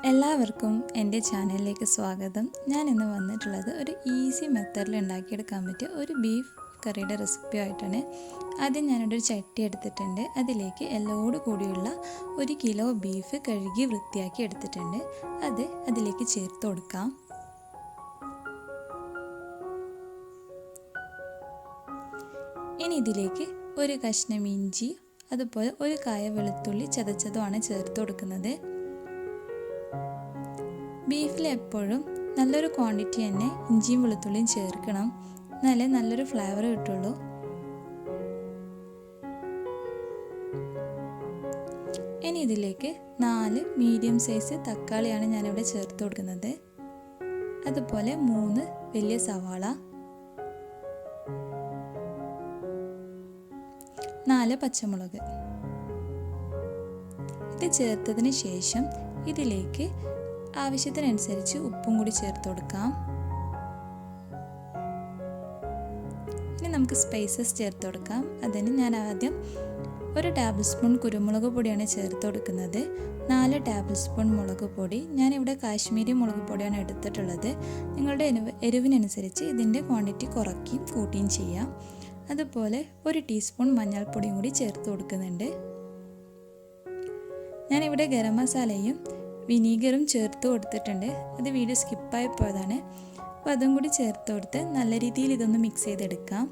എല്ലാവർക്കും എൻ്റെ ചാനലിലേക്ക് സ്വാഗതം. ഞാൻ ഇന്ന് വന്നിട്ടുള്ളത് ഒരു ഈസി മെത്തേഡിൽ ഉണ്ടാക്കിയെടുക്കാൻ പറ്റിയ ഒരു ബീഫ് കറിയുടെ റെസിപ്പി ആയിട്ടാണ്. ആദ്യം ഞാനിവിടെ ഒരു ചട്ടി എടുത്തിട്ടുണ്ട്. അതിലേക്ക് എല്ലോട് കൂടിയുള്ള 1 കിലോ ബീഫ് കഴുകി വൃത്തിയാക്കി എടുത്തിട്ടുണ്ട്. അത് അതിലേക്ക് ചേർത്ത് കൊടുക്കാം. ഇനി ഇതിലേക്ക് ഒരു കഷ്ണം ഇഞ്ചി, അതുപോലെ ഒരു കായ വെളുത്തുള്ളി ചതച്ചതുമാണ് ചേർത്ത് കൊടുക്കുന്നത്. ബീഫിൽ എപ്പോഴും നല്ലൊരു ക്വാണ്ടിറ്റി തന്നെ ഇഞ്ചിയും വെളുത്തുള്ളിയും ചേർക്കണം, എന്നാലേ നല്ലൊരു ഫ്ലേവർ കിട്ടുള്ളൂ. ഇനി ഇതിലേക്ക് 4 മീഡിയം സൈസ് തക്കാളിയാണ് ഞാനിവിടെ ചേർത്ത് കൊടുക്കുന്നത്. അതുപോലെ 3 വലിയ സവാള, 4 പച്ചമുളക്. ഇത് ചേർത്തതിന് ശേഷം ഇതിലേക്ക് ആവശ്യത്തിനനുസരിച്ച് ഉപ്പും കൂടി ചേർത്ത് കൊടുക്കാം. ഇനി നമുക്ക് സ്പൈസസ് ചേർത്ത് കൊടുക്കാം. അതിന് ഞാൻ ആദ്യം 1 ടേബിൾ സ്പൂൺ കുരുമുളക് പൊടിയാണ് ചേർത്ത് കൊടുക്കുന്നത്. 4 ടേബിൾ സ്പൂൺ മുളക് പൊടി. ഞാനിവിടെ കാശ്മീരി മുളക് പൊടിയാണ് എടുത്തിട്ടുള്ളത്. നിങ്ങളുടെ എരിവിനനുസരിച്ച് ഇതിൻ്റെ ക്വാണ്ടിറ്റി കുറയ്ക്കുകയും കൂട്ടുകയും ചെയ്യാം. അതുപോലെ 1 ടീസ്പൂൺ മഞ്ഞൾപ്പൊടിയും കൂടി ചേർത്ത് കൊടുക്കുന്നുണ്ട്. ഞാനിവിടെ ഗരമസാലയും വിനീഗറും ചേർത്ത് കൊടുത്തിട്ടുണ്ട്. അത് വീഡിയോ സ്കിപ്പായി പോയതാണ്. അപ്പോൾ അതും കൂടി ചേർത്ത് കൊടുത്ത് നല്ല രീതിയിൽ ഇതൊന്ന് മിക്സ് ചെയ്തെടുക്കാം.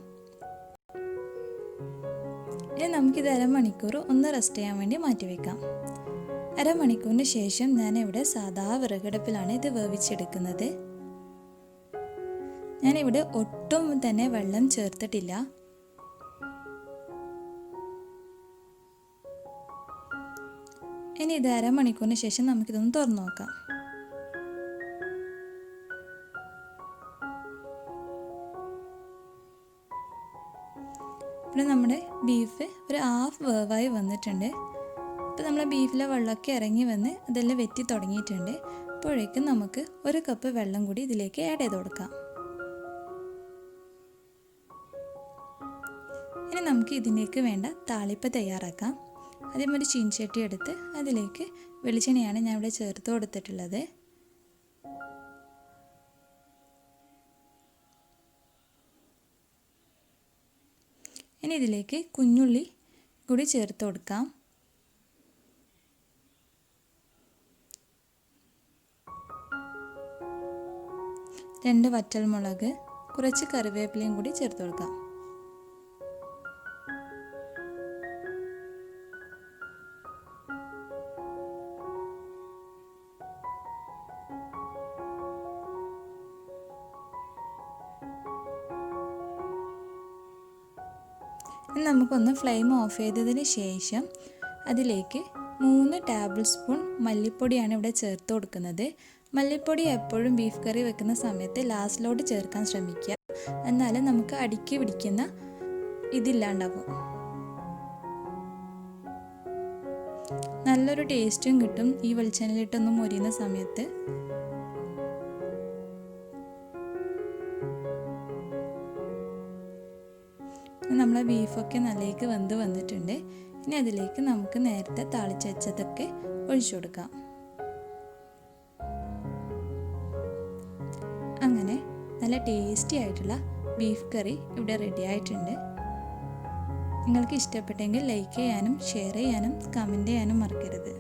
ഇനി നമുക്കിത് അരമണിക്കൂർ ഒന്ന് റെസ്റ്റ് ചെയ്യാൻ വേണ്ടി മാറ്റിവെക്കാം. അരമണിക്കൂറിന് ശേഷം ഞാനിവിടെ സാധാ വിറകടുപ്പിലാണ് ഇത് വേവിച്ചെടുക്കുന്നത്. ഞാനിവിടെ ഒട്ടും തന്നെ വെള്ളം ചേർത്തിട്ടില്ല. ഇനി ഇത് അരമണിക്കൂറിന് ശേഷം നമുക്കിതൊന്ന് തുറന്നു നോക്കാം. ഇവിടെ നമ്മുടെ ബീഫ് ഒരു ഹാഫ് വേവായി വന്നിട്ടുണ്ട്. ഇപ്പോൾ നമ്മളെ ബീഫിലെ വെള്ളമൊക്കെ ഇറങ്ങി വന്ന് അതെല്ലാം വെറ്റി തുടങ്ങിയിട്ടുണ്ട്. അപ്പോഴേക്കും നമുക്ക് 1 കപ്പ് വെള്ളം കൂടി ഇതിലേക്ക് ആഡ് ചെയ്ത് കൊടുക്കാം. ഇനി നമുക്ക് ഇതിലേക്ക് വേണ്ട താളിപ്പ് തയ്യാറാക്കാം. ആദ്യം ഒരു ചീൻചട്ടി എടുത്ത് അതിലേക്ക് വെളിച്ചെണ്ണയാണ് ഞാൻ ഇവിടെ ചേർത്ത് കൊടുത്തിട്ടുള്ളത്. ഇനി ഇതിലേക്ക് കുഞ്ഞുള്ളി കൂടി ചേർത്ത് കൊടുക്കാം. രണ്ട് വറ്റൽമുളക്, കുറച്ച് കറിവേപ്പിലയും കൂടി ചേർത്ത് കൊടുക്കാം. നമുക്കൊന്ന് ഫ്ലെയിം ഓഫ് ചെയ്തതിന് ശേഷം അതിലേക്ക് 3 ടേബിൾ സ്പൂൺ മല്ലിപ്പൊടിയാണ് ഇവിടെ ചേർത്ത് കൊടുക്കുന്നത്. മല്ലിപ്പൊടി എപ്പോഴും ബീഫ് കറി വെക്കുന്ന സമയത്ത് ലാസ്റ്റിലോട്ട് ചേർക്കാൻ ശ്രമിക്കുക, എന്നാലും നമുക്ക് അടുക്കി പിടിക്കുന്ന ഇതില്ലാണ്ടാവും. നല്ലൊരു ടേസ്റ്റും കിട്ടും ഈ വെളിച്ചെണ്ണയിലിട്ടൊന്നും മൊരിയുന്ന സമയത്ത്. നമ്മളെ ബീഫൊക്കെ നല്ലേക്ക് വെന്ത് വന്നിട്ടുണ്ട്. ഇനി അതിലേക്ക് നമുക്ക് നേരത്തെ താളിച്ച് വെച്ചതൊക്കെ ഒഴിച്ചു കൊടുക്കാം. അങ്ങനെ നല്ല ടേസ്റ്റി ആയിട്ടുള്ള ബീഫ് കറി ഇവിടെ റെഡി ആയിട്ടുണ്ട്. നിങ്ങൾക്ക് ഇഷ്ടപ്പെട്ടെങ്കിൽ ലൈക്ക് ചെയ്യാനും ഷെയർ ചെയ്യാനും കമൻറ്റ് ചെയ്യാനും മറക്കരുത്.